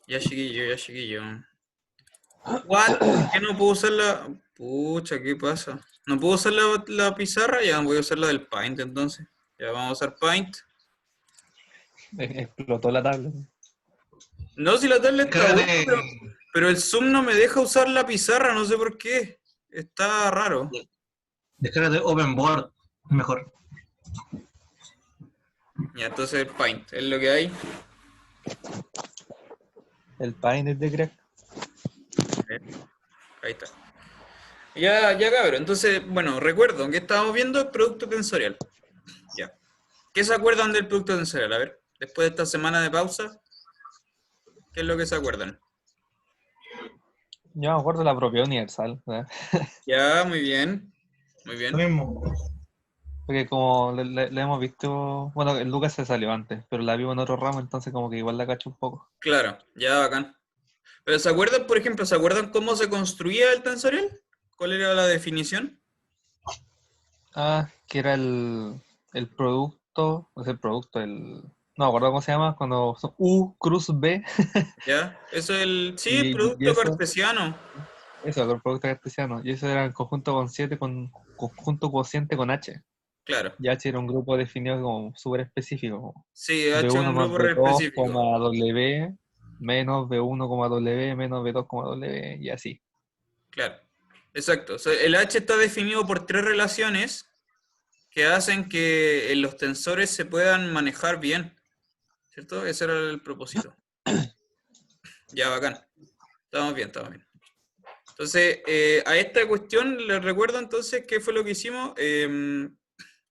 Ya chiquillo, ya chiquillo. What? ¿Por qué no puedo usar la...? Pucha, ¿qué pasa? ¿No puedo usar la pizarra? Ya voy a usar la del Paint entonces. Ya vamos a usar Paint. Explotó la tablet. No, si la tablet está buena, Descárgate, pero el Zoom no me deja usar la pizarra, no sé por qué. Está raro. descárgate OpenBoard, mejor. Ya, entonces el Paint es lo que hay. El Paint es de crack. Ahí está. Ya cabrón. Entonces, bueno, recuerdo que estábamos viendo el producto tensorial. Ya. ¿Qué se acuerdan del producto tensorial? A ver, después de esta semana de pausa, ¿qué es lo que se acuerdan? Yo me acuerdo de la propiedad universal, ¿verdad? Ya, muy bien. Muy Lo bien. mismo. Porque como le hemos visto, bueno, el Lucas se salió antes, pero la vimos en otro ramo, entonces como que igual la cacho un poco. Claro, ya bacán. Pero ¿se acuerdan, por ejemplo, se acuerdan cómo se construía el tensorial? ¿Cuál era la definición? Ah, que era el producto, no sé, el producto, no me acuerdo cómo se llama, cuando son U cruz B, Ya, eso es el, sí, el y producto eso, cartesiano. el producto cartesiano, y eso era el conjunto con 7 con conjunto cociente con H. Claro. Y H era un grupo definido como súper específico, como Sí, H es B1 un más grupo re B2, específico. W, menos B1, W, menos B2, W, y así. Claro. Exacto. O sea, el H está definido por tres relaciones que hacen que los tensores se puedan manejar bien. ¿Cierto? Ese era el propósito. Ya, bacán. Estamos bien, estamos bien. Entonces, a esta cuestión les recuerdo entonces qué fue lo que hicimos.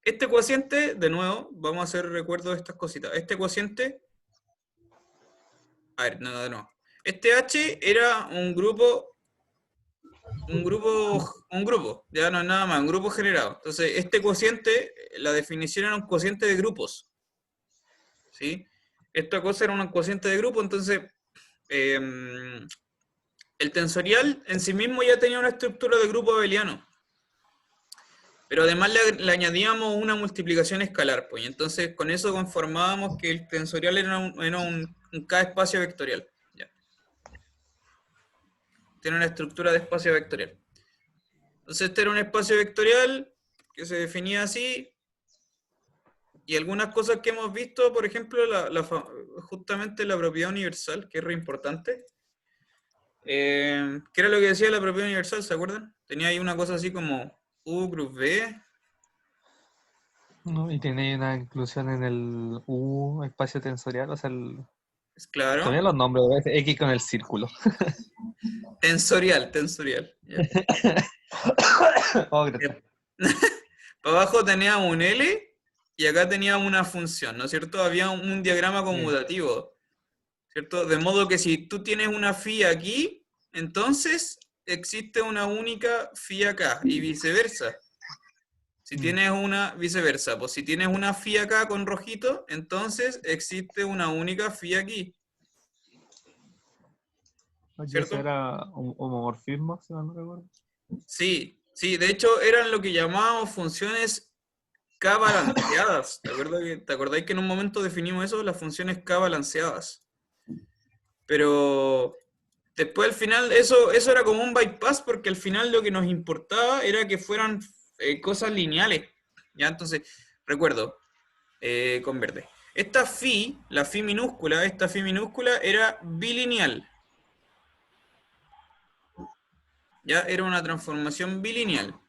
Este cociente, de nuevo, vamos a hacer recuerdo de estas cositas. Este cociente, a ver, no, de nuevo. Este H era un grupo, ya no es nada más, un grupo generado. Entonces, este cociente, la definición era un cociente de grupos, ¿sí? Esta cosa era un cociente de grupo, entonces, el tensorial en sí mismo ya tenía una estructura de grupo abeliano. Pero además le añadíamos una multiplicación escalar, pues, y entonces con eso conformábamos que el tensorial era un K espacio vectorial. Ya. Tiene una estructura de espacio vectorial. Entonces este era un espacio vectorial que se definía así, y algunas cosas que hemos visto, por ejemplo, justamente la propiedad universal, que es re importante. ¿Qué era lo que decía la propiedad universal? ¿Se acuerdan? Tenía ahí una cosa así como U cruz B. ¿No? Y tiene una inclusión en el U espacio tensorial, o sea, Es se me claro. olvidan los nombres, ¿ves? X con el círculo. Tensorial. Ya. Oh, gracias. Para abajo tenía un L y acá tenía una función, ¿no es cierto? Había un diagrama Sí. conmutativo, ¿cierto? De modo que si tú tienes una phi aquí, entonces existe una única phi acá y viceversa. Si Mm. tienes una viceversa, pues si tienes una phi acá con rojito, entonces existe una única phi aquí, Oye, eso ¿cierto? era homomorfismo, si mal no recuerdo. Sí, de hecho eran lo que llamábamos funciones K balanceadas. ¿Te acordáis que en un momento definimos eso? Las funciones K balanceadas. Pero después al final, eso era como un bypass porque al final lo que nos importaba era que fueran cosas lineales. ¿Ya? Entonces, recuerdo, con verde. Esta phi, esta phi minúscula era bilineal. ¿Ya? Era una transformación bilineal.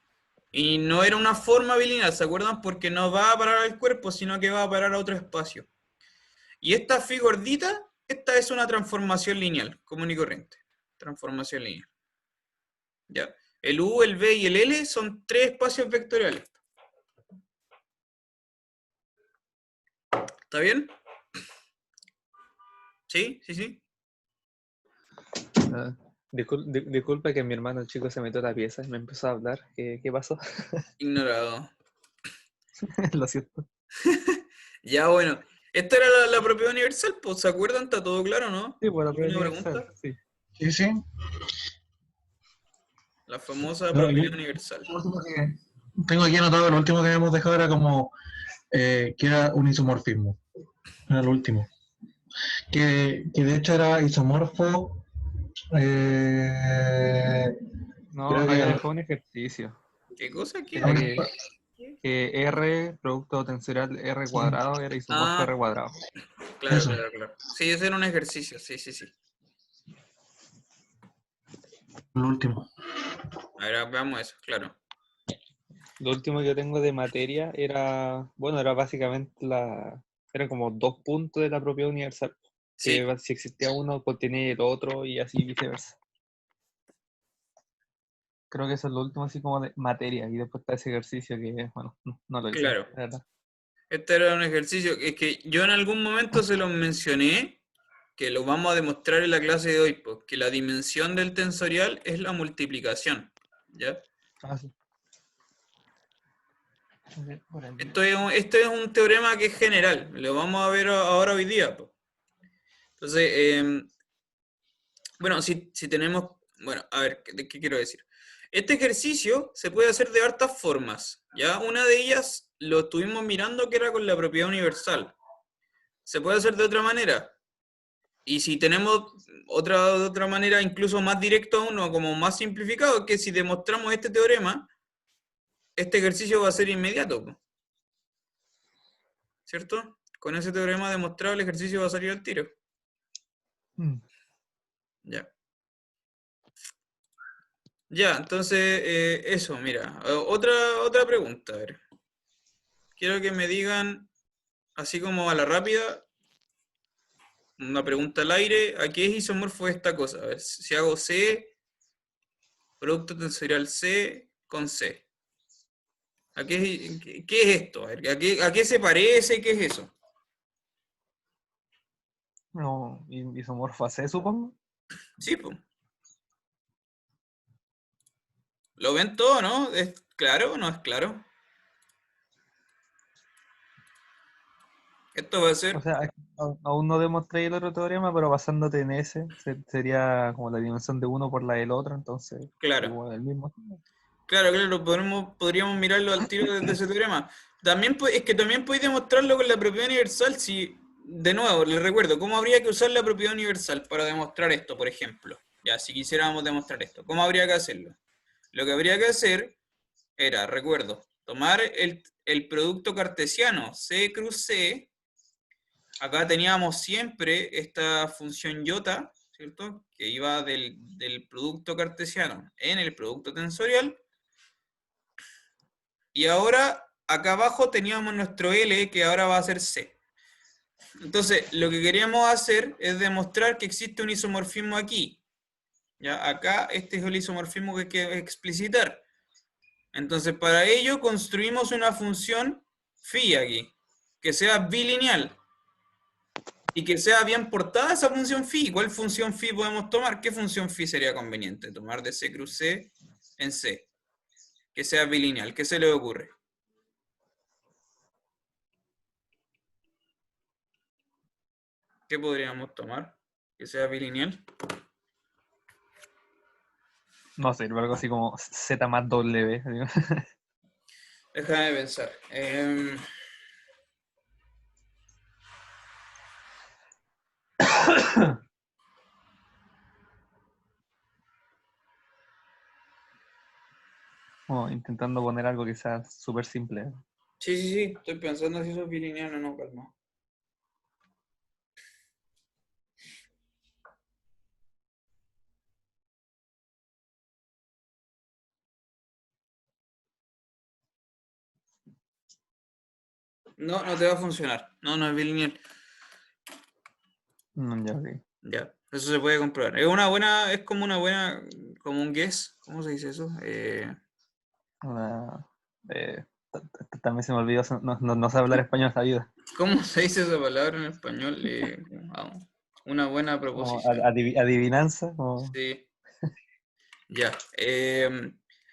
Y no era una forma bilineal, ¿se acuerdan? Porque no va a parar al cuerpo, sino que va a parar a otro espacio. Y esta phi gordita, esta es una transformación lineal, común y corriente. Transformación lineal. ¿Ya? El U, el V y el L son tres espacios vectoriales. ¿Está bien? ¿Sí? Ah, disculpa que mi hermano chico se metió a la pieza y me empezó a hablar. ¿Qué pasó? Ignorado. Lo siento. Ya, bueno. Esta era la propiedad universal, pues, ¿se acuerdan? ¿Está todo claro, no? Sí, bueno, pero ¿Alguna universal, pregunta? sí. Sí, sí. La famosa Lo propiedad universal. último que tengo aquí anotado, lo último que habíamos dejado era como que era un isomorfismo. Era lo último. que de hecho era isomorfo. No, Creo no había que dejado un ejercicio. ¿Qué cosa? ¿Qué? Era que R, producto tensorial R sí, cuadrado, era isomorfo Ah, R cuadrado. claro, eso, claro, claro. Sí, ese era un ejercicio, sí, sí, sí. lo último. A ver, veamos eso, claro. Lo último que yo tengo de materia era, bueno, era básicamente eran como 2 puntos de la propiedad universal. Sí, Que si existía uno, contenía el otro y así viceversa. Creo que eso es lo último así como de materia. Y después está ese ejercicio que, bueno, no lo hice, claro. la verdad. Este era un ejercicio, es que yo en algún momento se los mencioné, que lo vamos a demostrar en la clase de hoy, pues, que la dimensión del tensorial es la multiplicación, ¿ya? Ah, sí. A ver, por aquí. Este es un teorema que es general, lo vamos a ver ahora hoy día, pues. Entonces, bueno, si tenemos, bueno, a ver, ¿qué quiero decir? Este ejercicio se puede hacer de hartas formas, ¿ya? Una de ellas lo estuvimos mirando que era con la propiedad universal. Se puede hacer de otra manera. Y si tenemos de otra manera, incluso más directo aún, o como más simplificado, que si demostramos este teorema, este ejercicio va a ser inmediato, po, ¿cierto? Con ese teorema demostrado, el ejercicio va a salir al tiro. Mm. Ya. Ya, entonces, eso, mira. Otra pregunta, a ver. Quiero que me digan, así como a la rápida, una pregunta al aire, ¿a qué es isomorfo esta cosa? A ver, si hago C, producto tensorial C con C. ¿Qué es esto? A ver, ¿a qué se parece? ¿Qué es eso? No, isomorfo a C, supongo. Sí, pues. ¿Lo ven todo, no? ¿Es claro o no es claro? Esto va a O ser, sea, aún no demostré el otro teorema, pero basándote en ese, sería como la dimensión de uno por la del otro, entonces, claro. igual el mismo. Claro, claro, podríamos mirarlo al tiro desde ese teorema. También, es que también podéis demostrarlo con la propiedad universal si, de nuevo, les recuerdo, ¿cómo habría que usar la propiedad universal para demostrar esto, por ejemplo? Ya, si quisiéramos demostrar esto, ¿cómo habría que hacerlo? Lo que habría que hacer era, recuerdo, tomar el producto cartesiano C cruz C. Acá teníamos siempre esta función iota, ¿cierto? Que iba del producto cartesiano en el producto tensorial. Y ahora, acá abajo teníamos nuestro L, que ahora va a ser C. Entonces, lo que queríamos hacer es demostrar que existe un isomorfismo aquí. ¿Ya? Acá este es el isomorfismo que hay que explicitar. Entonces, para ello construimos una función phi aquí, que sea bilineal. Y que sea bien portada esa función phi. ¿Cuál función phi podemos tomar? ¿Qué función phi sería conveniente? Tomar de C cruz C en C. Que sea bilineal. ¿Qué se le ocurre? ¿Qué podríamos tomar? Que sea bilineal. No sé, algo así como Z más W. Digo. Déjame pensar. Como intentando poner algo que sea súper simple. Sí, sí, sí. Estoy pensando si eso es bilineal o no, calma. No, no te va a funcionar. No, no es bilineal. Ya, ok. Ya, eso se puede comprobar. Es como una buena, como un guess. ¿Cómo se dice eso? Una- también se me olvidó, no sé hablar español esa vida. ¿Cómo se dice esa palabra en español? Vamos, una buena Como proposición. adivinanza. Como... Sí, ya.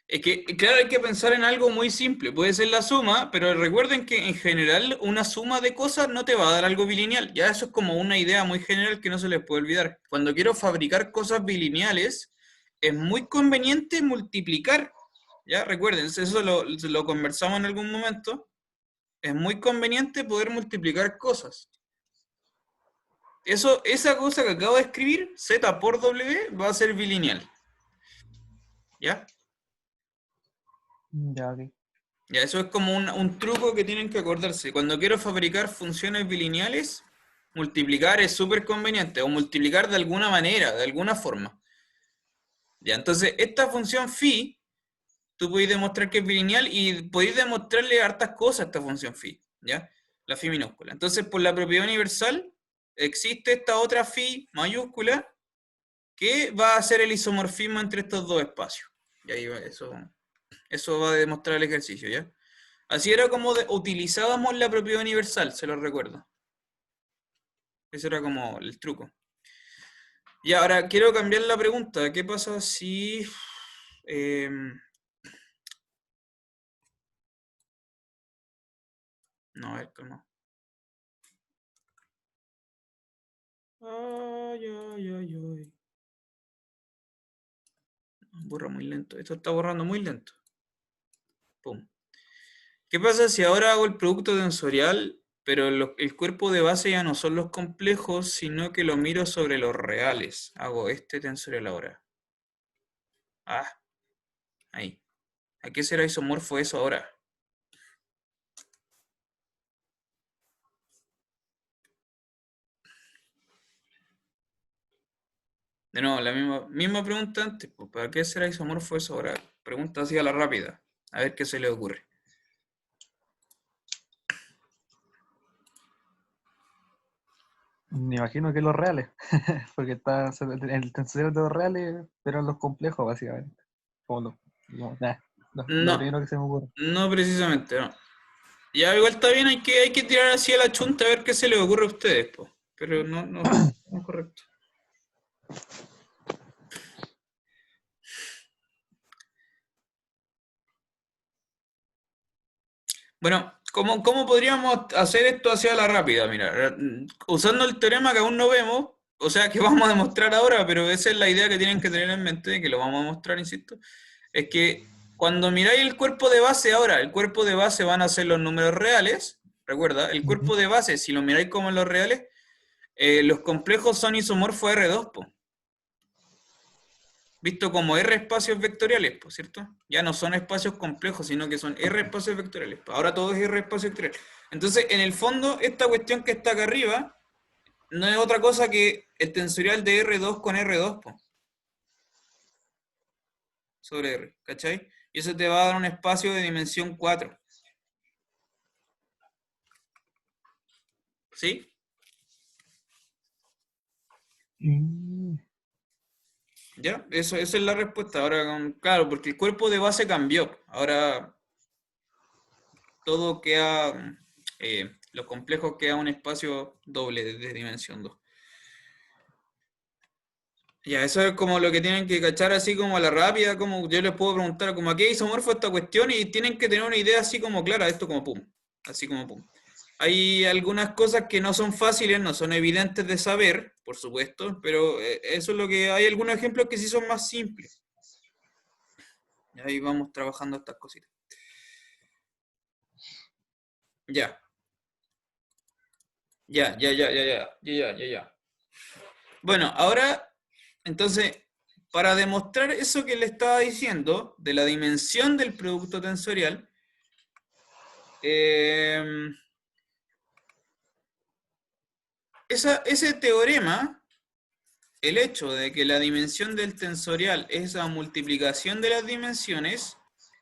Es que, claro, hay que pensar en algo muy simple. Puede ser la suma, pero recuerden que en general una suma de cosas no te va a dar algo bilineal. Ya eso es como una idea muy general que no se les puede olvidar. Cuando quiero fabricar cosas bilineales, es muy conveniente multiplicar. Ya, recuerden, eso lo conversamos en algún momento. Es muy conveniente poder multiplicar cosas. esa cosa que acabo de escribir, Z por W, va a ser bilineal. ¿Ya? Ya, ok. Ya, eso es como un truco que tienen que acordarse. Cuando quiero fabricar funciones bilineales, multiplicar es súper conveniente, o multiplicar de alguna manera, de alguna forma. Ya, entonces, esta función phi, tú podéis demostrar que es bilineal y podéis demostrarle hartas cosas a esta función phi, ¿ya? La phi minúscula. Entonces, por la propiedad universal, existe esta otra phi mayúscula que va a hacer el isomorfismo entre estos dos espacios. Y ahí va, eso va a demostrar el ejercicio, ¿ya? Así era como utilizábamos la propiedad universal, se lo recuerdo. Ese era como el truco. Y ahora quiero cambiar la pregunta. ¿Qué pasa si... no, a ver, calma. Ay, ay, ay, ay. Borra muy lento. Esto está borrando muy lento. Pum. ¿Qué pasa si ahora hago el producto tensorial, pero el cuerpo de base ya no son los complejos, sino que lo miro sobre los reales? Hago este tensorial ahora. Ah, ahí. ¿A qué será isomorfo eso ahora? De nuevo, la misma pregunta antes. Pues, ¿para qué será isomorfo eso ahora? Pregunta así a la rápida. A ver qué se le ocurre. Me imagino que los reales, porque el tensorial de los reales, pero los complejos, básicamente. Como lo No, primero que se me ocurre. no precisamente, no. Ya igual está bien, hay que tirar así a la chunta a ver qué se les ocurre a ustedes, pues. Pero no es correcto. Bueno, ¿cómo podríamos hacer esto hacia la rápida? Mira, usando el teorema que aún no vemos, o sea, que vamos a demostrar ahora, pero esa es la idea que tienen que tener en mente, que lo vamos a mostrar, insisto, es que cuando miráis el cuerpo de base ahora, el cuerpo de base van a ser los números reales, recuerda, el cuerpo de base, si lo miráis como en los reales, los complejos son isomorfos R2, po. Visto como R espacios vectoriales, pues, ¿cierto? Ya no son espacios complejos, sino que son R espacios vectoriales. Ahora todo es R espacios vectoriales. Entonces, en el fondo, esta cuestión que está acá arriba no es otra cosa que el tensorial de R2 con R2, pues, sobre R, ¿cachai? Y eso te va a dar un espacio de dimensión 4. ¿Sí? ¿Ya? Esa es la respuesta. Ahora, claro, porque el cuerpo de base cambió. Ahora todo queda, los complejos queda un espacio doble de dimensión 2. Ya, eso es como lo que tienen que cachar así como a la rápida, como yo les puedo preguntar, como a qué isomorfo esta cuestión y tienen que tener una idea así como clara, esto como pum, así como pum. Hay algunas cosas que no son fáciles, no son evidentes de saber, por supuesto, pero eso es lo que hay algunos ejemplos que sí son más simples. Y ahí vamos trabajando estas cositas. Ya. Ya. Bueno, ahora, entonces, para demostrar eso que le estaba diciendo, de la dimensión del producto tensorial, ese teorema, el hecho de que la dimensión del tensorial es la multiplicación de las dimensiones,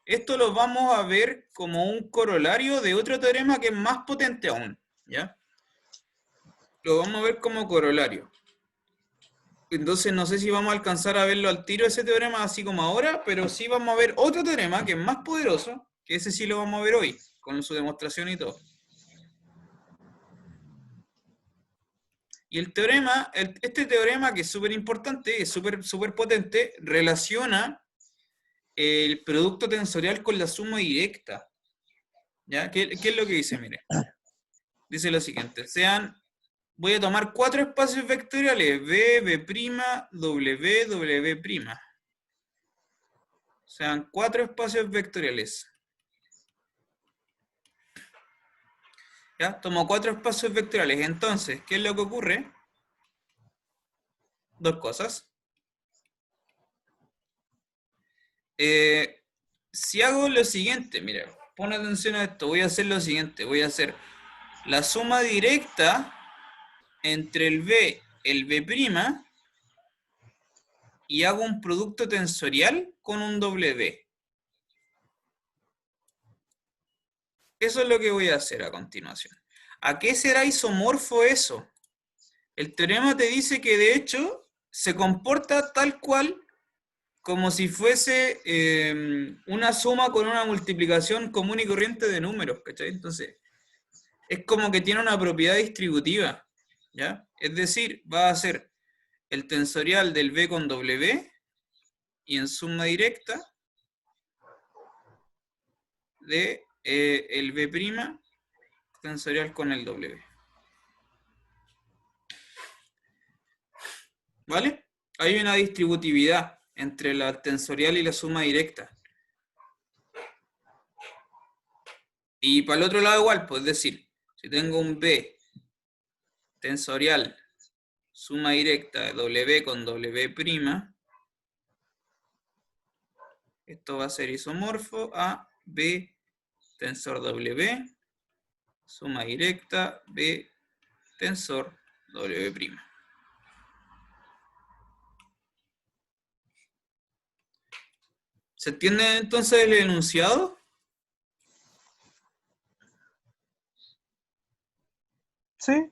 esto lo vamos a ver como un corolario de otro teorema que es más potente aún, ¿ya? Lo vamos a ver como corolario. Entonces no sé si vamos a alcanzar a verlo al tiro ese teorema así como ahora, pero sí vamos a ver otro teorema que es más poderoso, que ese sí lo vamos a ver hoy, con su demostración y todo. Y el teorema, este teorema que es súper importante, es súper potente, relaciona el producto tensorial con la suma directa. ¿Ya? ¿Qué es lo que dice? Mire. Dice lo siguiente, voy a tomar 4 espacios vectoriales, V, V', W, W'. Sean 4 espacios vectoriales. ¿Ya? Tomo 4 espacios vectoriales. Entonces, ¿qué es lo que ocurre? dos cosas. Si hago lo siguiente, mira, pon atención a esto, voy a hacer lo siguiente, voy a hacer la suma directa entre el B' y hago un producto tensorial con un W. Eso es lo que voy a hacer a continuación. ¿A qué será isomorfo eso? El teorema te dice que de hecho se comporta tal cual como si fuese una suma con una multiplicación común y corriente de números, ¿cachai? Entonces, es como que tiene una propiedad distributiva, ¿ya? Es decir, va a ser el tensorial del B con W y en suma directa de el B' tensorial con el W. ¿Vale? Hay una distributividad entre la tensorial y la suma directa. Y para el otro lado igual, pues decir, si tengo un B tensorial suma directa de W con W', esto va a ser isomorfo a B tensor W, suma directa B tensor W'. ¿Se entiende entonces el enunciado? Sí,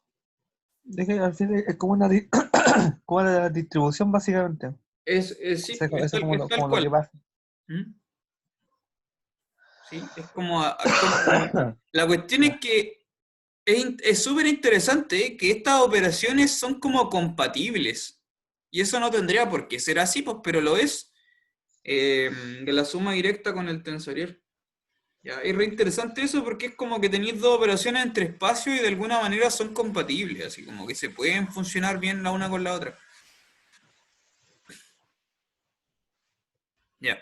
es que al final es como como la distribución básicamente. O Sí, sea, es eso es tal, es tal como lo que cual. pasa. ¿Mm? Sí, es como, la cuestión es que es súper interesante que estas operaciones son como compatibles. Y eso no tendría por qué ser así, pues, pero lo es. De la suma directa con el tensorial. Ya, es re interesante eso porque es como que tenéis dos operaciones entre espacios y de alguna manera son compatibles, así como que se pueden funcionar bien la una con la otra. Ya.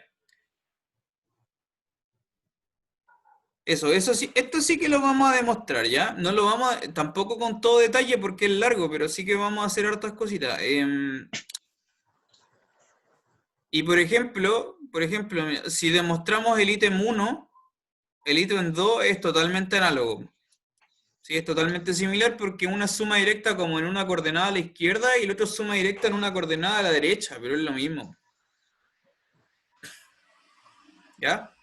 Eso sí, esto sí que lo vamos a demostrar, ¿ya? No lo vamos a, tampoco con todo detalle porque es largo, pero sí que vamos a hacer hartas cositas. Y por ejemplo, mira, si demostramos el ítem 1, el ítem 2 es totalmente análogo. Sí, es totalmente similar porque una suma directa como en una coordenada a la izquierda y el otro suma directa en una coordenada a la derecha, pero es lo mismo. ¿Ya?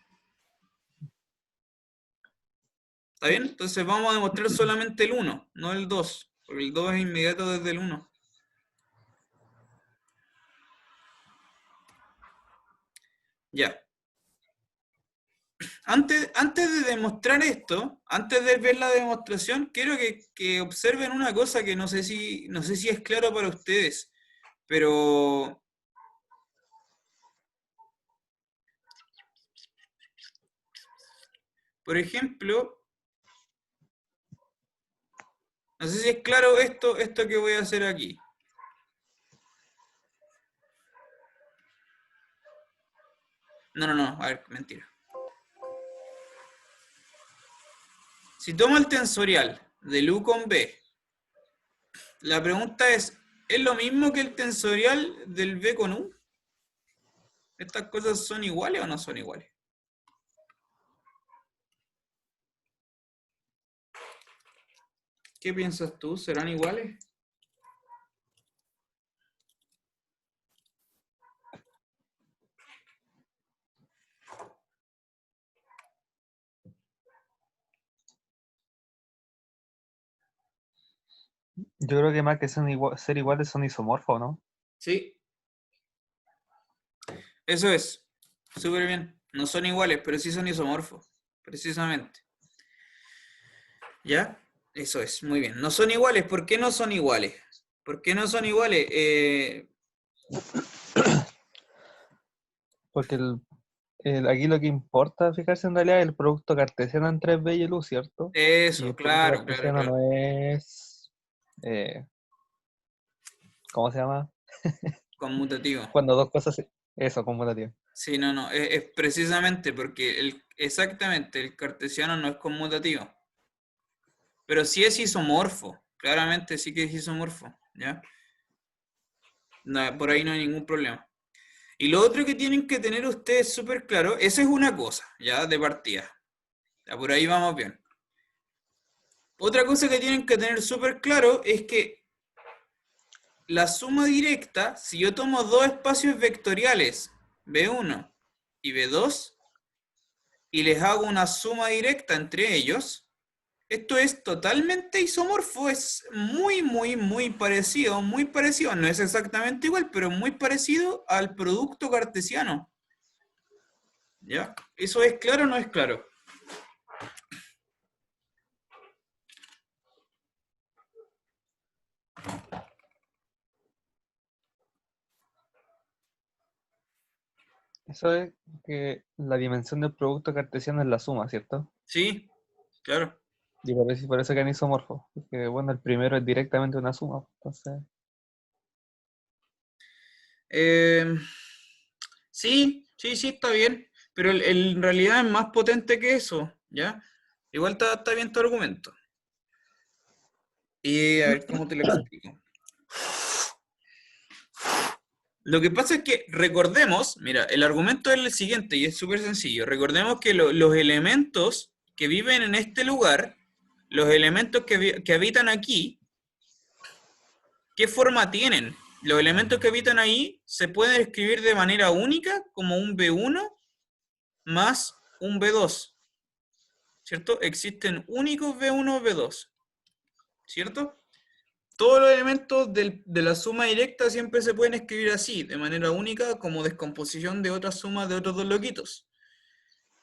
¿Está bien? Entonces vamos a demostrar solamente el 1, no el 2, porque el 2 es inmediato desde el 1. Ya. Antes de demostrar esto, antes de ver la demostración, quiero que observen una cosa que no sé si es claro para ustedes, pero por ejemplo, no sé si es claro esto que voy a hacer aquí. No, a ver, mentira. Si tomo el tensorial del U con B, la pregunta ¿es lo mismo que el tensorial del B con U? ¿Estas cosas son iguales o no son iguales? ¿Qué piensas tú? ¿Serán iguales? Yo creo que más que ser iguales son isomorfos, ¿no? Sí, eso es. Súper bien. No son iguales, pero sí son isomorfos. Precisamente. ¿Ya? Eso es, muy bien. No son iguales. ¿Por qué no son iguales? ¿Por qué no son iguales? Porque aquí lo que importa, fijarse en realidad, es el producto cartesiano entre B y el U, ¿cierto? Y Eso, el producto claro. cartesiano no es... ¿cómo se llama? Conmutativo. Cuando dos cosas... Eso, conmutativo. Sí, no. Es precisamente porque exactamente el cartesiano no es conmutativo. Pero sí es isomorfo. Claramente sí que es isomorfo. ¿Ya? Por ahí no hay ningún problema. Y lo otro que tienen que tener ustedes súper claro, esa es una cosa, ya, de partida. Ya, por ahí vamos bien. Otra cosa que tienen que tener súper claro es que la suma directa, si yo tomo dos espacios vectoriales, B1 y B2, y les hago una suma directa entre ellos, esto es totalmente isomorfo, es muy parecido, no es exactamente igual, pero muy parecido al producto cartesiano. ¿Ya? ¿Eso es claro o no es claro? Eso es que la dimensión del producto cartesiano es la suma, ¿cierto? Sí, claro. Y por eso quedan isomorfos. Porque, bueno, el primero es directamente una suma. Entonces, Eh, sí, está bien, pero en realidad es más potente que eso, ¿ya? Igual está bien tu argumento. Y a ver cómo te lo explico. Lo que pasa es que recordemos, mira, el argumento es el siguiente y es súper sencillo. Recordemos que los elementos que viven en este lugar, los elementos que habitan aquí, ¿qué forma tienen? Los elementos que habitan ahí se pueden escribir de manera única como un B1 más un B2, ¿cierto? Existen únicos B1 B2, ¿cierto? Todos los elementos de la suma directa siempre se pueden escribir así, de manera única, como descomposición de otras sumas de otros dos loquitos.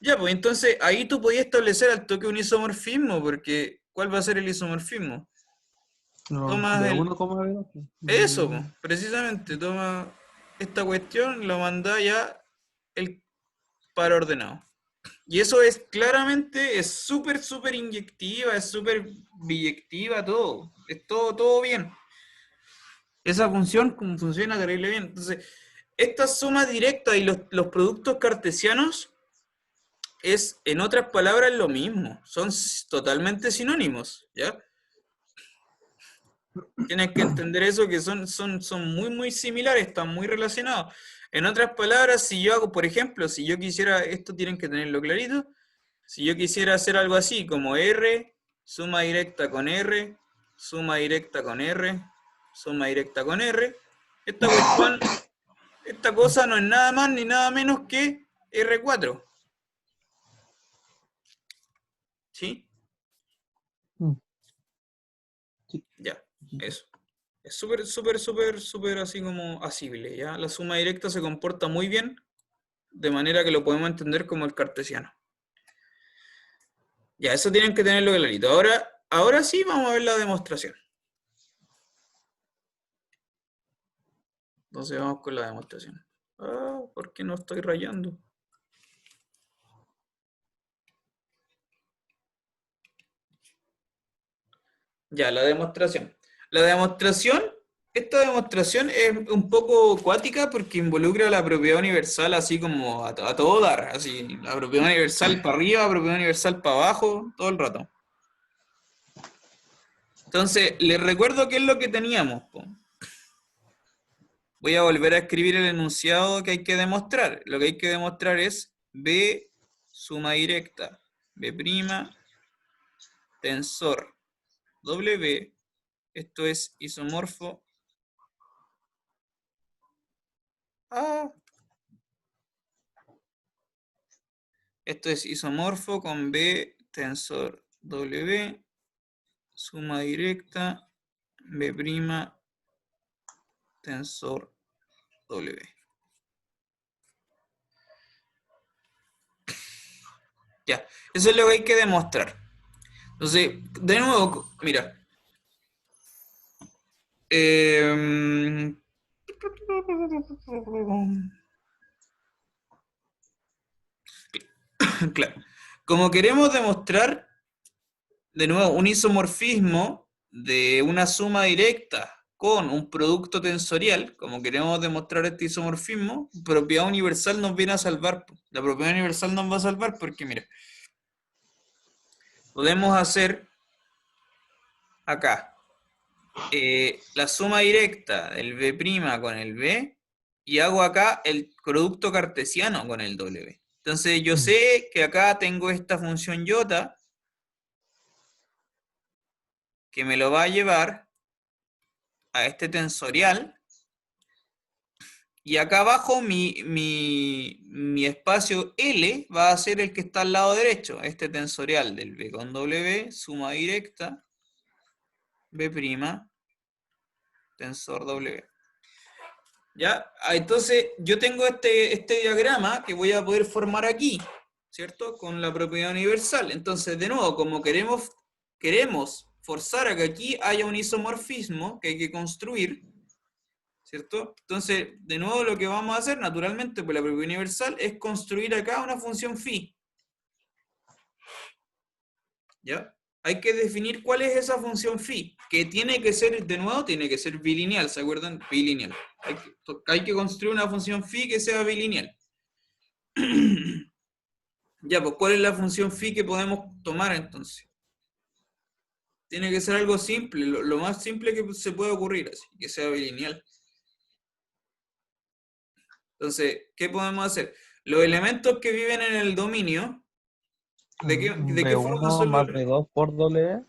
Ya, pues entonces ahí tú podías establecer al toque un isomorfismo, porque ¿cuál va a ser el isomorfismo? Tomas de uno como de dos. eso, pues, precisamente, toma esta cuestión, lo manda ya el par ordenado. Y eso es claramente, es súper inyectiva, es súper biyectiva, todo. Es todo bien. Esa función funciona terrible bien. Entonces, esta suma directa y los productos cartesianos es, en otras palabras, lo mismo. Son totalmente sinónimos, ¿ya? Tienes que entender eso, que son muy similares, están muy relacionados. En otras palabras, si yo hago, por ejemplo, si yo quisiera, esto tienen que tenerlo clarito, si yo quisiera hacer algo así, como R, suma directa con R, suma directa con R, suma directa con R, esta cuestión, esta cosa no es nada más ni nada menos que R4. ¿Sí? Mm, sí. Ya, eso. Es súper así como asible, ¿ya? La suma directa se comporta muy bien, de manera que lo podemos entender como el cartesiano. Ya, eso tienen que tenerlo clarito. Ahora sí vamos a ver la demostración. Entonces vamos con la demostración. Ah, ¿por qué no estoy rayando? Ya, la demostración. Esta demostración es un poco cuática porque involucra la propiedad universal así como a todo dar, así, la propiedad universal para arriba, propiedad universal para abajo, todo el rato. Entonces, les recuerdo qué es lo que teníamos, po. Voy a volver a escribir el enunciado que hay que demostrar. Lo que hay que demostrar es B suma directa, B', tensor W, esto es isomorfo. Ah, esto es isomorfo con B tensor W, suma directa, B' tensor W. Ya, eso es lo que hay que demostrar. Entonces, de nuevo, mira. Claro. Como queremos demostrar, de nuevo, un isomorfismo de una suma directa con un producto tensorial, como queremos demostrar este isomorfismo, propiedad universal nos viene a salvar. La propiedad universal nos va a salvar porque, mira, podemos hacer acá. la suma directa del B' con el B y hago acá el producto cartesiano con el W. Entonces yo sé que acá tengo esta función iota que me lo va a llevar a este tensorial. Y acá abajo mi espacio L va a ser el que está al lado derecho, este tensorial del B con W, suma directa, B', tensor W. ¿Ya? Entonces yo tengo este diagrama que voy a poder formar aquí, ¿cierto? Con la propiedad universal. Entonces, de nuevo, como queremos forzar a que aquí haya un isomorfismo que hay que construir, ¿cierto? Entonces, de nuevo lo que vamos a hacer, naturalmente, por la propiedad universal, es construir acá una función phi. ¿Ya? Hay que definir cuál es esa función phi, que tiene que ser, de nuevo, tiene que ser bilineal, ¿se acuerdan? Bilineal. Hay que construir una función phi que sea bilineal. Ya, pues, ¿cuál es la función phi que podemos tomar entonces? Tiene que ser algo simple, lo más simple que se puede ocurrir, así, que sea bilineal. Entonces, ¿qué podemos hacer? Los elementos que viven en el dominio, ¿de qué forma B1 son más los...? B2 por W.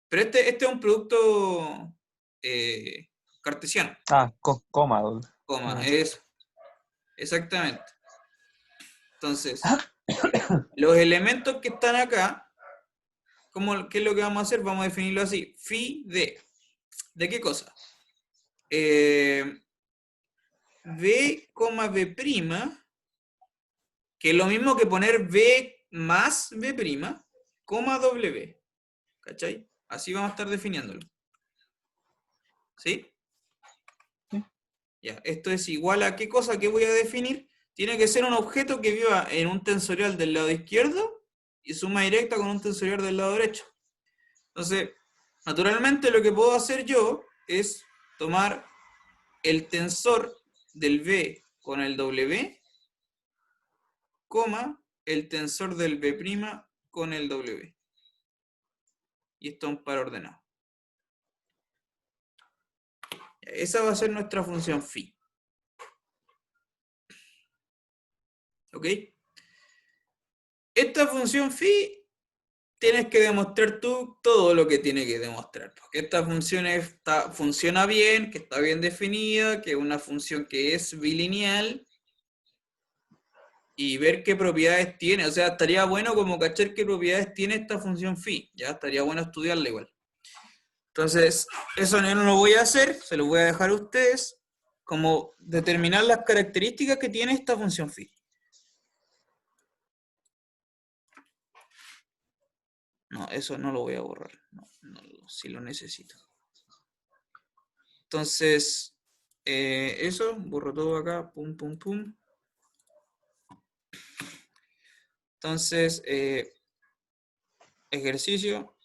Pero este es un producto cartesiano, Ah, coma W. coma, Ya. es exactamente. Entonces, los elementos que están acá, ¿qué es lo que vamos a hacer? Vamos a definirlo así, phi ¿de qué cosa? B, B', que es lo mismo que poner B más B', coma W. ¿Cachai? Así vamos a estar definiéndolo. ¿Sí? Sí. Ya, esto es igual a qué cosa que voy a definir. Tiene que ser un objeto que viva en un tensorial del lado izquierdo y suma directa con un tensorial del lado derecho. Entonces, naturalmente lo que puedo hacer yo es tomar el tensor del B con el W, coma, el tensor del B' con el W. Y esto es un par ordenado. Esa va a ser nuestra función phi. ¿Ok? Esta función phi tienes que demostrar tú todo lo que tiene que demostrar. Porque esta función funciona bien, que está bien definida, que es una función que es bilineal, y ver qué propiedades tiene. O sea, estaría bueno como cachar qué propiedades tiene esta función phi. Ya estaría bueno estudiarla igual. Entonces, eso no lo voy a hacer, se lo voy a dejar a ustedes, como determinar las características que tiene esta función phi. No, eso no lo voy a borrar. No, si lo necesito. Entonces, eso, borro todo acá, pum, pum, pum. Entonces, ejercicio,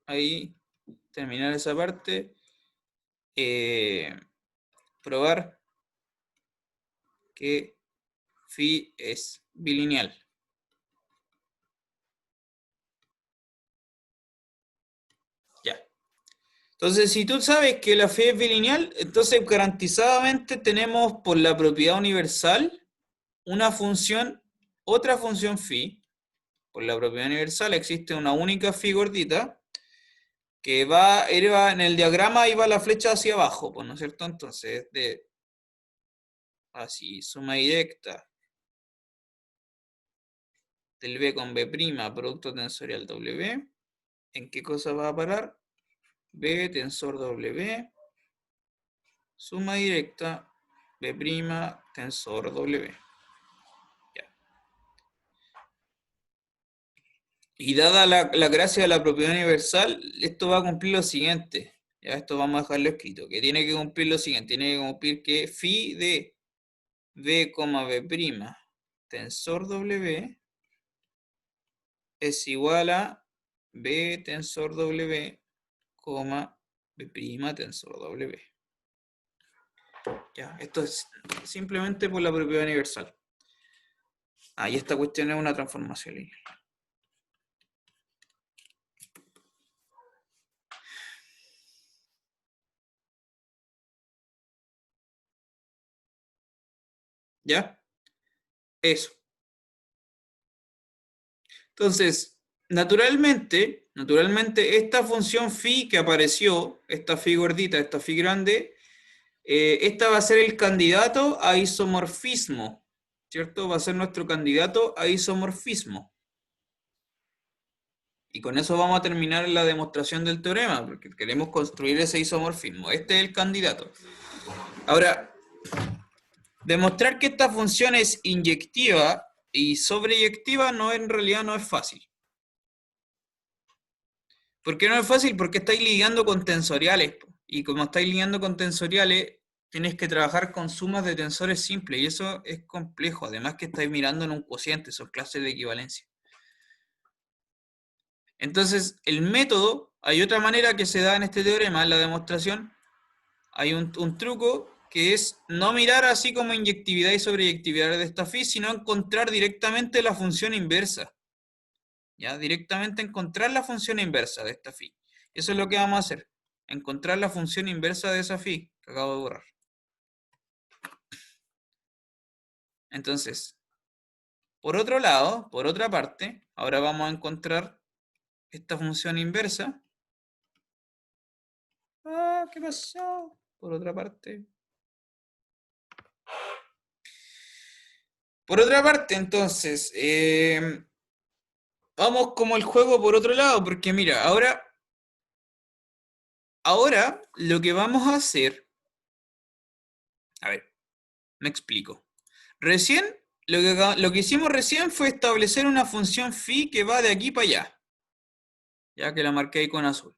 ahí, terminar esa parte, probar que phi es bilineal. Ya. Entonces, si tú sabes que la phi es bilineal, entonces garantizadamente tenemos por la propiedad universal una función, otra función phi. Por la propiedad universal existe una única phi gordita que va en el diagrama y va la flecha hacia abajo, pues, ¿no es cierto? Entonces, así, suma directa del B con B', producto tensorial W. ¿En qué cosa va a parar? B, tensor W, suma directa, B', tensor W. Ya. Y dada la gracia de la propiedad universal, esto va a cumplir lo siguiente. Ya, esto vamos a dejarlo escrito, que tiene que cumplir lo siguiente, tiene que cumplir que phi de B, B', tensor W, es igual a B tensor W, B' tensor W. Ya, esto es simplemente por la propiedad universal. Y esta cuestión es una transformación lineal. ¿Ya? Eso. Entonces, naturalmente, esta función phi que apareció, esta phi gordita, esta phi grande, esta va a ser el candidato a isomorfismo, ¿cierto? Va a ser nuestro candidato a isomorfismo. Y con eso vamos a terminar la demostración del teorema, porque queremos construir ese isomorfismo. Este es el candidato. Ahora, demostrar que esta función es inyectiva y sobreyectiva no, en realidad no es fácil. ¿Por qué no es fácil? Porque estáis ligando con tensoriales. Y como estáis ligando con tensoriales, tienes que trabajar con sumas de tensores simples. Y eso es complejo. Además que estáis mirando en un cociente, son clases de equivalencia. Entonces, el método, hay otra manera que se da en este teorema, en la demostración. Hay un truco que es no mirar así como inyectividad y sobreyectividad de esta phi, sino encontrar directamente la función inversa. ¿Ya? Directamente encontrar la función inversa de esta phi. Eso es lo que vamos a hacer. Encontrar la función inversa de esa phi que acabo de borrar. Entonces, por otro lado, por otra parte, ahora vamos a encontrar esta función inversa. ¿Qué pasó? Por otra parte. Por otra parte, entonces, vamos como el juego por otro lado, porque mira, ahora lo que vamos a hacer, a ver, me explico. Recién, lo que hicimos recién fue establecer una función phi que va de aquí para allá, ya que la marqué ahí con azul.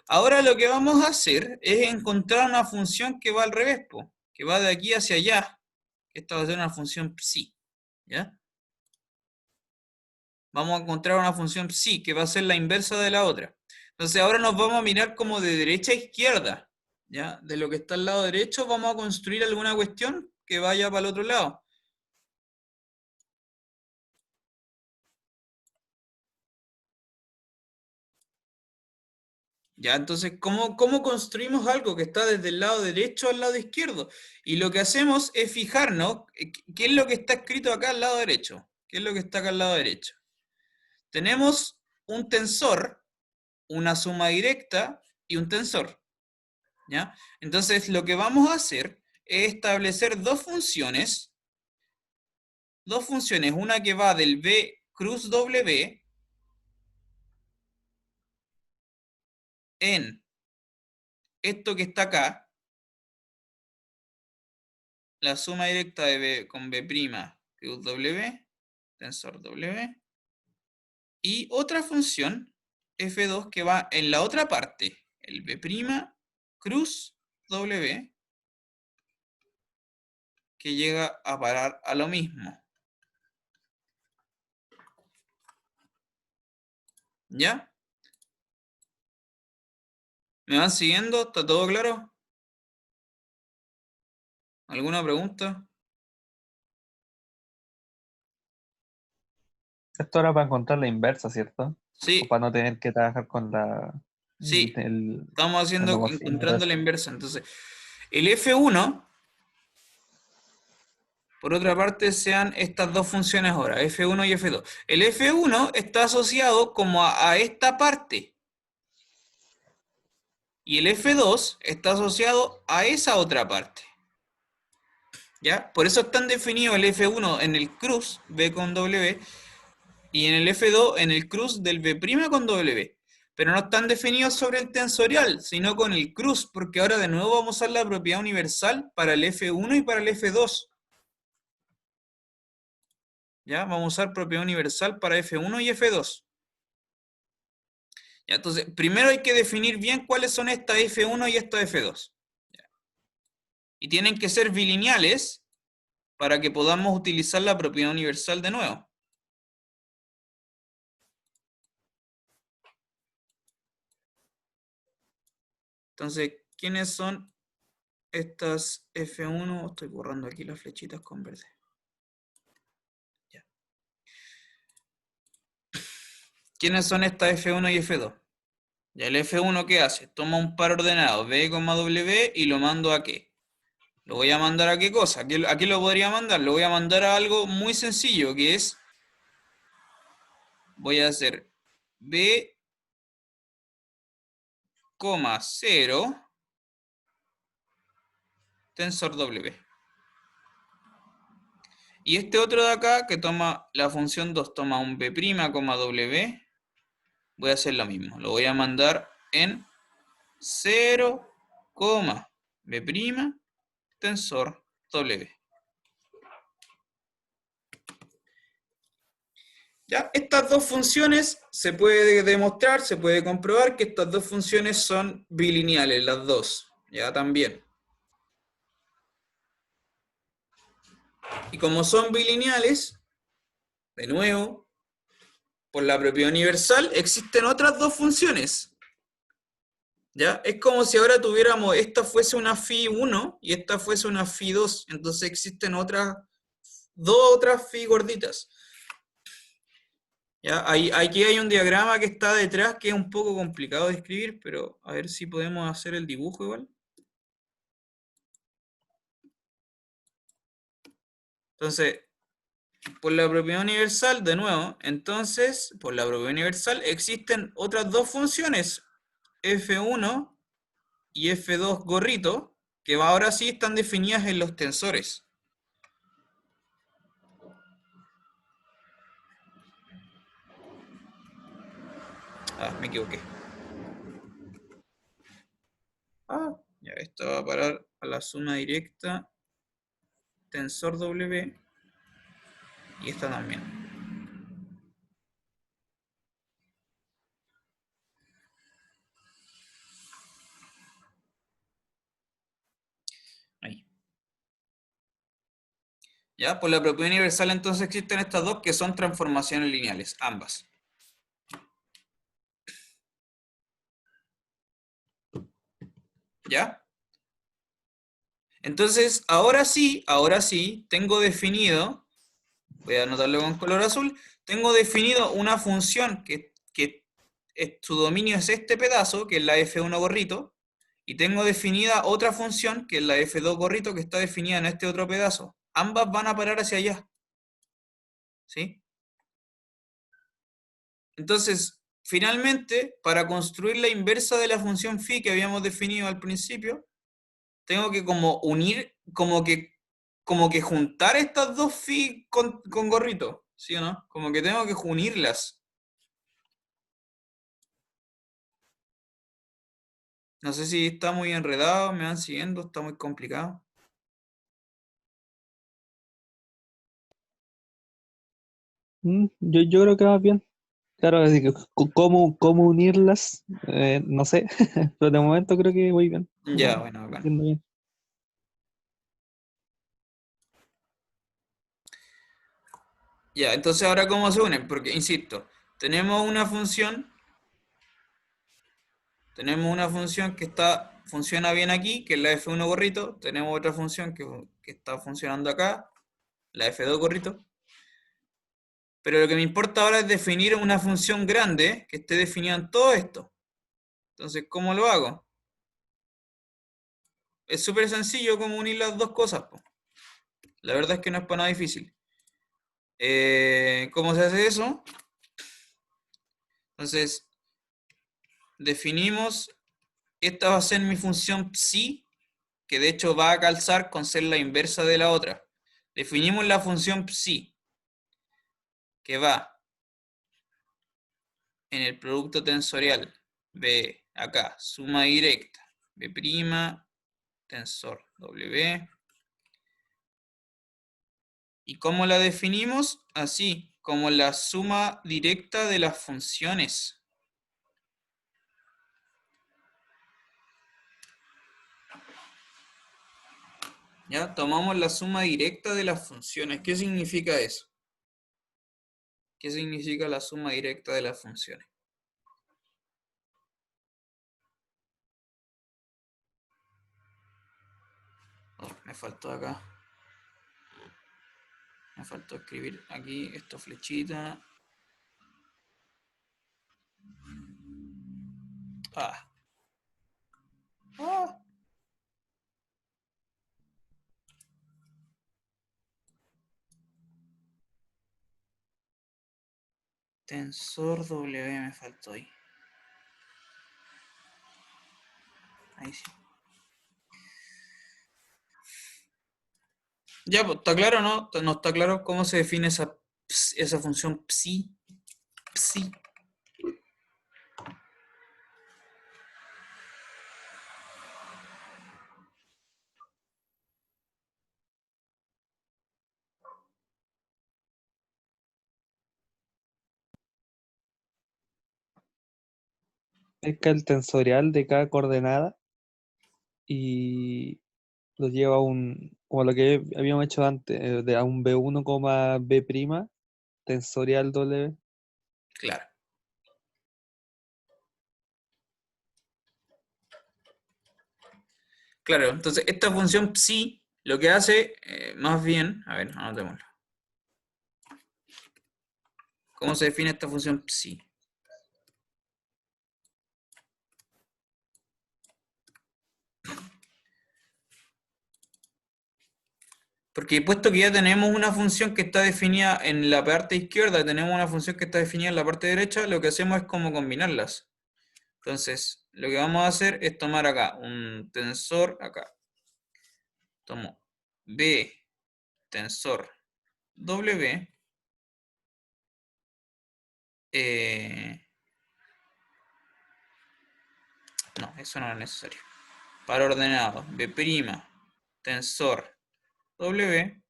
Ahora lo que vamos a hacer es encontrar una función que va al revés, que va de aquí hacia allá. Esta va a ser una función psi, ¿ya? Vamos a encontrar una función psi que va a ser la inversa de la otra. Entonces ahora nos vamos a mirar como de derecha a izquierda, ¿ya? De lo que está al lado derecho vamos a construir alguna cuestión que vaya para el otro lado. ¿Ya? Entonces, ¿cómo construimos algo que está desde el lado derecho al lado izquierdo? Y lo que hacemos es fijarnos qué es lo que está escrito acá al lado derecho. ¿Qué es lo que está acá al lado derecho? Tenemos un tensor, una suma directa y un tensor. ¿Ya? Entonces, lo que vamos a hacer es establecer dos funciones, una que va del B cruz W en esto que está acá, la suma directa de B con B' cruz W, tensor W, y otra función, F2, que va en la otra parte, el B' cruz W, que llega a parar a lo mismo. ¿Ya? ¿Me van siguiendo? ¿Está todo claro? ¿Alguna pregunta? Esto era para encontrar la inversa, ¿cierto? O Sí, para no tener que trabajar con la sí. el Estamos haciendo, endomorfismo y todo encontrando eso. la inversa. Entonces, el F1, por otra parte, sean estas dos funciones ahora, F1 y F2. El F1 está asociado como a esta parte. Y el F2 está asociado a esa otra parte. ¿Ya? Por eso están definidos el F1 en el cruz, B con W, y en el F2 en el cruz del B' con W. Pero no están definidos sobre el tensorial, sino con el cruz, porque ahora de nuevo vamos a usar la propiedad universal para el F1 y para el F2. ¿Ya? Vamos a usar propiedad universal para F1 y F2. ¿Ya? Entonces, primero hay que definir bien cuáles son estas F1 y estas F2. ¿Ya? Y tienen que ser bilineales para que podamos utilizar la propiedad universal de nuevo. Entonces, ¿quiénes son estas F1? Estoy borrando aquí las flechitas con verde. Ya. ¿Quiénes son estas F1 y F2? Ya el F1, ¿qué hace? Toma un par ordenado, B, W, y lo mando a ¿qué? Lo voy a mandar a qué cosa. ¿A qué lo podría mandar? Lo voy a mandar a algo muy sencillo, que es, voy a hacer b, 0 tensor W. Y este otro de acá, que toma la función 2, toma un b', W, voy a hacer lo mismo. Lo voy a mandar en 0, b', tensor W. ¿Ya? Estas dos funciones se puede demostrar, se puede comprobar que estas dos funciones son bilineales, las dos. Ya también. Y como son bilineales, de nuevo, por la propiedad universal, existen otras dos funciones. ¿Ya? Es como si ahora tuviéramos, esta fuese una phi1 y esta fuese una phi2. Entonces existen dos otras phi gorditas. ¿Ya? Aquí hay un diagrama que está detrás que es un poco complicado de escribir, pero a ver si podemos hacer el dibujo igual. Entonces, por la propiedad universal, de nuevo, entonces, por la propiedad universal existen otras dos funciones, f1 y f2 gorrito, que ahora sí están definidas en los tensores. Ah, me equivoqué. Ah, ya, esto va a parar a la suma directa tensor W y esta también. Ahí. Ya, por la propiedad universal entonces existen estas dos que son transformaciones lineales, ambas. ¿Ya? Entonces, ahora sí, tengo definido, voy a anotarlo con color azul, tengo definido una función que su dominio es este pedazo, que es la f1 gorrito, y tengo definida otra función, que es la f2 gorrito, que está definida en este otro pedazo. Ambas van a parar hacia allá. ¿Sí? Entonces, finalmente, para construir la inversa de la función phi que habíamos definido al principio, tengo que como unir, como que juntar estas dos phi con gorrito, ¿sí o no? Como que tengo que unirlas. No sé si está muy enredado, me van siguiendo, está muy complicado. Yo creo que va bien. Claro, así que cómo unirlas, no sé, pero de momento creo que voy bien. Ya, bueno, bacán. Entiendo bien. Ya, entonces ahora cómo se unen, porque insisto, tenemos una función que funciona bien aquí, que es la f1 gorrito, tenemos otra función que está funcionando acá, la f2 gorrito, pero lo que me importa ahora es definir una función grande que esté definida en todo esto. Entonces, ¿cómo lo hago? Es súper sencillo cómo unir las dos cosas, po. La verdad es que no es para nada difícil. ¿Cómo se hace eso? Entonces, definimos, esta va a ser mi función psi, que de hecho va a calzar con ser la inversa de la otra. Definimos la función psi, que va en el producto tensorial B, acá, suma directa, B', tensor W. ¿Y cómo la definimos? Así, como la suma directa de las funciones. ¿Ya? Tomamos la suma directa de las funciones. ¿Qué significa eso? ¿Qué significa la suma directa de las funciones? Oh, me faltó acá. Me faltó escribir aquí esto flechita. Ah. Ah. Tensor W me faltó ahí. Ahí sí. Ya, pues, ¿está claro, no? ¿No está claro cómo se define esa función psi? Psi. Pesca el tensorial de cada coordenada y lo lleva a como lo que habíamos hecho antes, a un B1, B', tensorial W. Claro. Claro, entonces esta función psi lo que hace, más bien, a ver, anotémoslo. ¿Cómo se define esta función psi? Porque puesto que ya tenemos una función que está definida en la parte izquierda, tenemos una función que está definida en la parte derecha, lo que hacemos es como combinarlas. Entonces, lo que vamos a hacer es tomar acá un tensor, acá. Tomo B tensor W. No, eso no es necesario. Para ordenado, B' tensor W,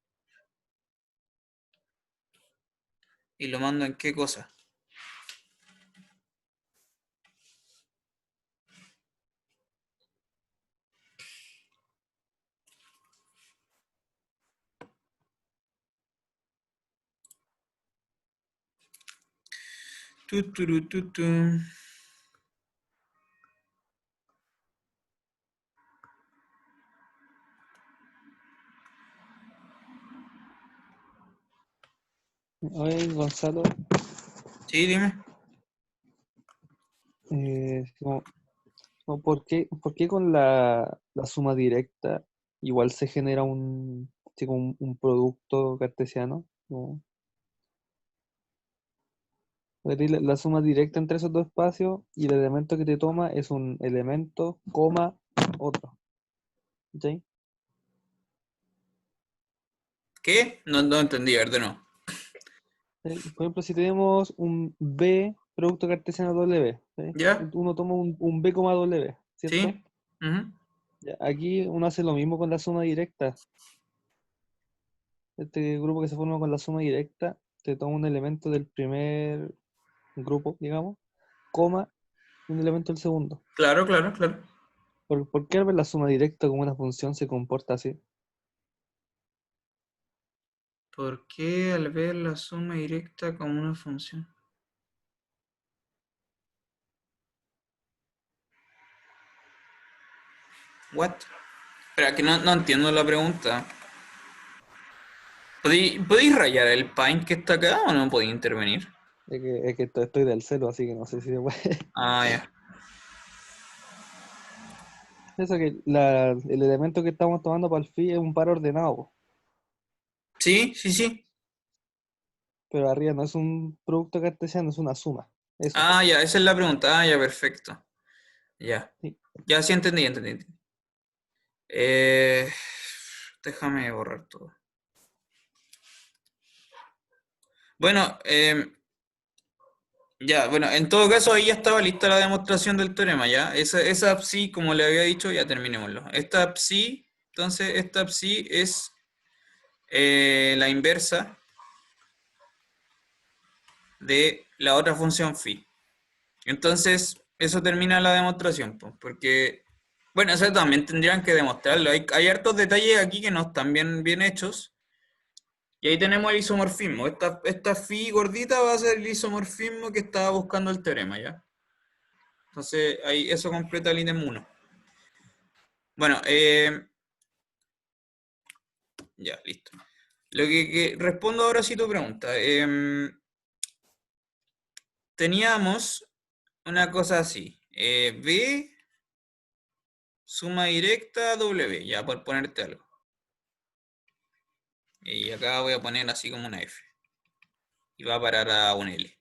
y lo mando en qué cosa. Tu, turu, tu, tu. Oye, Gonzalo, Sí, dime. como, ¿por qué con la suma directa igual se genera así como un producto cartesiano? Porque la suma directa entre esos dos espacios y el elemento que te toma es un elemento, coma, otro. ¿Sí? ¿Qué? No, no entendí, a ver, de nuevo. Por ejemplo, si tenemos un B producto cartesiano W, ¿sí? ¿Ya? Uno toma un B, W, ¿cierto? ¿Sí? Ujú. Ya, aquí uno hace lo mismo con la suma directa. Este grupo que se forma con la suma directa te toma un elemento del primer grupo, digamos, coma, un elemento del segundo. Claro, claro, claro. ¿Por qué al ver la suma directa como una función se comporta así? ¿Por qué al ver la suma directa como una función? What? Espera, que no, no entiendo la pregunta. ¿Podéis rayar el paint que está acá o no podéis intervenir? Es que estoy del celo, así que no sé si se puede. Ah, ya. Eso que el elemento que estamos tomando para el phi es un par ordenado, po, Sí, sí, sí. pero arriba no es un producto cartesiano, es una suma. Eso. Ah, ya, esa es la pregunta. Ah, ya, perfecto. Ya. Sí. Ya sí entendí, entendí. Eh, déjame borrar todo. Bueno, ya, bueno, en todo caso ahí ya estaba lista la demostración del teorema, ¿ya? Esa psi, como le había dicho, ya terminémoslo. Esta psi, entonces, esta psi es la inversa de la otra función phi. Entonces, eso termina la demostración, pues, porque, bueno, eso también tendrían que demostrarlo. Hay hartos detalles aquí que no están bien hechos. Y ahí tenemos el isomorfismo. Esta phi gordita va a ser el isomorfismo que estaba buscando el teorema, ¿ya? Entonces, ahí eso completa el ítem 1. Bueno, ya, listo. Lo que respondo ahora sí tu pregunta. Teníamos una cosa así. B, suma directa, W, ya por ponerte algo. Y acá voy a poner así como una F. Y va a parar a un L.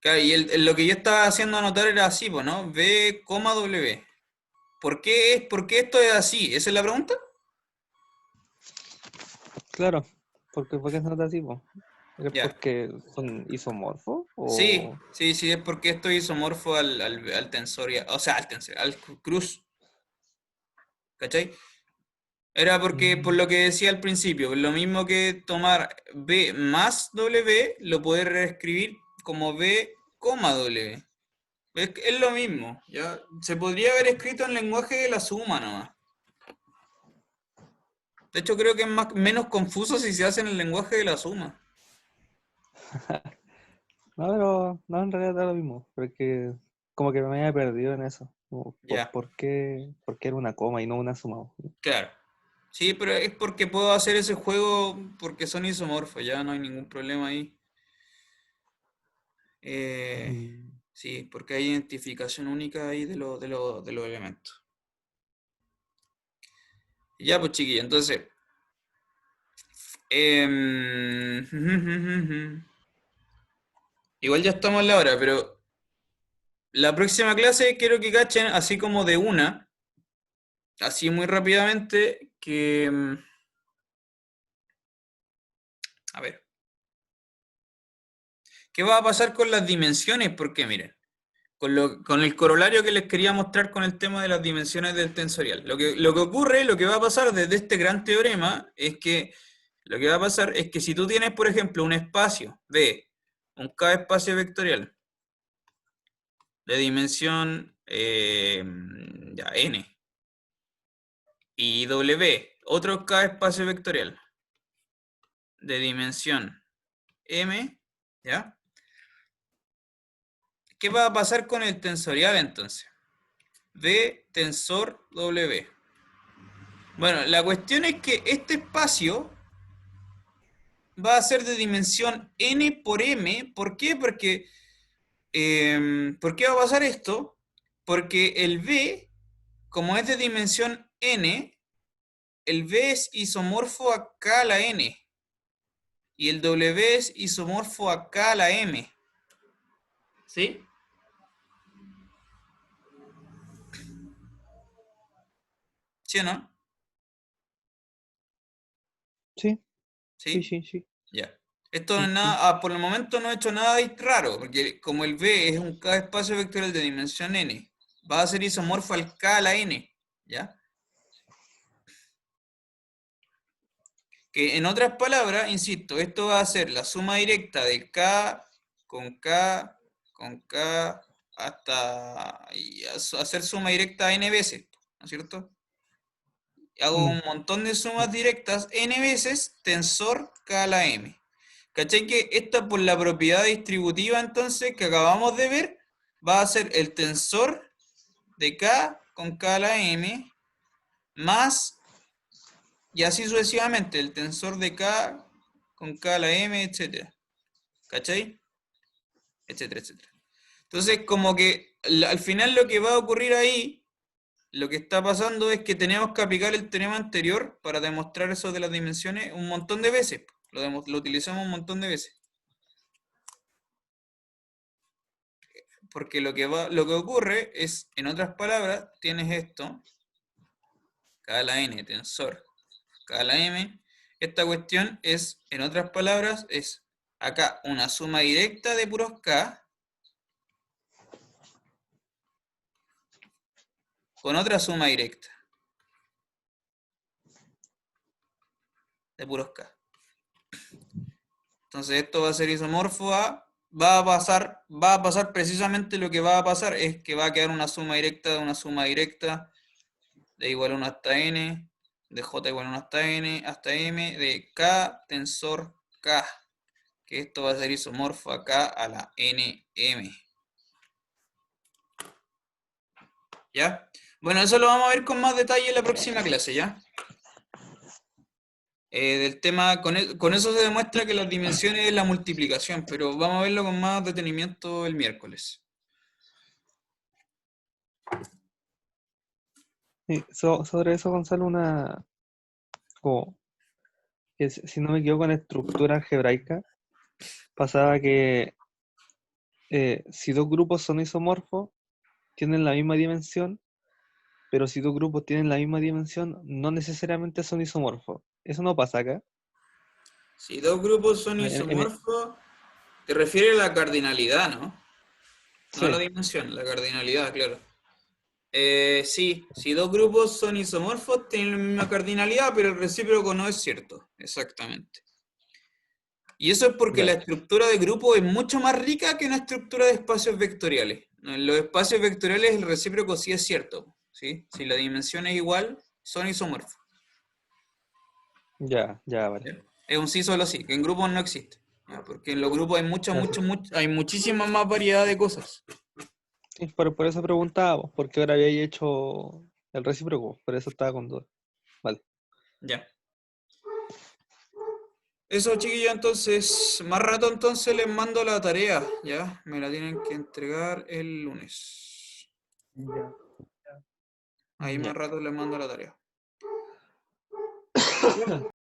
Claro, y lo que yo estaba haciendo anotar era así, pues, ¿no? B, W. ¿Por qué esto es así? ¿Esa es la pregunta? Claro, ¿por qué se nota así, po? ¿Es Ya. porque son isomorfos? Sí, O... sí, es porque esto es isomorfo al tensor, o sea, al cruz, ¿cachai? Era porque, por Mm, lo que decía al principio, lo mismo que tomar B más W, lo puedes reescribir como B, W. Es lo mismo, ¿ya? Se podría haber escrito en lenguaje de la suma nomás. De hecho, creo que es menos confuso si se hace en el lenguaje de la suma. No, pero no, en realidad da lo mismo, porque como que me había perdido en eso. Como, Ya, por qué era una coma y no una suma? claro. Sí, pero es porque puedo hacer ese juego porque son isomorfos, ya no hay ningún problema ahí. Eh, Mm, sí, porque hay identificación única ahí de los elementos. Ya, pues chiquillos, entonces. em, igual ya estamos en la hora, pero la próxima clase quiero que cachen, así como de una, así muy rápidamente, que. A ver, ¿qué va a pasar con las dimensiones? Porque miren. Con el corolario que les quería mostrar con el tema de las dimensiones del tensorial. Lo que ocurre, lo que va a pasar desde este gran teorema, es que lo que va a pasar es que si tú tienes, por ejemplo, un espacio de un K espacio vectorial de dimensión ya, n y W, otro K espacio vectorial de dimensión m, ¿ya? ¿Qué va a pasar con el tensorial entonces? De tensor W. Bueno, la cuestión es que este espacio va a ser de dimensión n por m. ¿Por qué? Porque, ¿por qué va a pasar esto? Porque el b, como es de dimensión n, el b es isomorfo a k a la n. Y el w es isomorfo a k a la m. ¿Sí? ¿Sí o no? sí, ¿Sí? sí, Ya. Esto no sí, es sí. nada, por el momento no he hecho nada raro, porque como el b es un k espacio vectorial de dimensión n, va a ser isomorfo al k a la n. ¿Ya? Que en otras palabras, insisto, esto va a ser la suma directa de K con K con K hasta hacer suma directa n veces, ¿no es cierto? Hago Mm, un montón de sí, sumas directas n veces tensor K a la m. ¿Cachai? Que esta por la propiedad distributiva entonces que acabamos de ver va a ser el tensor de K con K a la m más y así sucesivamente el tensor de K con K a la m, etcétera. ¿Cachai? Etcétera, etcétera. Entonces, como que al final lo que va a ocurrir ahí, lo que está pasando es que tenemos que aplicar el teorema anterior para demostrar eso de las dimensiones un montón de veces. Lo utilizamos un montón de veces. Porque lo que ocurre es, en otras palabras, tienes esto, K a la n, tensor, K a la m. Esta cuestión es, en otras palabras, es acá una suma directa de puros K con otra suma directa de puros K. Entonces esto va a ser isomorfo a, va a pasar precisamente lo que va a pasar, es que va a quedar una suma directa de una suma directa de igual a 1 hasta n, de j igual a 1 hasta n, hasta m, de k tensor k, que esto va a ser isomorfo a k a la nm. ¿Ya? Bueno, eso lo vamos a ver con más detalle en la próxima clase, ¿ya? Del tema, con eso se demuestra que las dimensiones es la multiplicación, pero vamos a verlo con más detenimiento el miércoles. sí. Sobre eso, Gonzalo, como, si no me equivoco, en estructura algebraica, pasaba que Si dos grupos son isomorfos, tienen la misma dimensión, pero si dos grupos tienen la misma dimensión, no necesariamente son isomorfos. Eso no pasa acá. Si dos grupos son En- en- isomorfos, te refiere a la cardinalidad, ¿no? No a la sí, dimensión, la cardinalidad, claro. Sí, si dos grupos son isomorfos, tienen la misma cardinalidad, pero el recíproco no es cierto. Exactamente. Y eso es porque la ya. estructura de grupo es mucho más rica que una estructura de espacios vectoriales. En los espacios vectoriales el recíproco sí es cierto, ¿sí? Si la dimensión es igual, son isomorfos. Ya, ya, ¿Sí? vale. Es un sí solo sí, que en grupos no existe. ¿Ya? Porque en los grupos hay Ya, sí. hay muchísima más variedad de cosas. Sí, por eso preguntaba, pues, porque ahora había hecho el recíproco, por eso estaba con duda. Vale. Ya. Eso, chiquillos, entonces, más rato entonces les mando la tarea, ¿ya? Me la tienen que entregar el lunes. Ya. Ahí más Ya. rato les mando la tarea.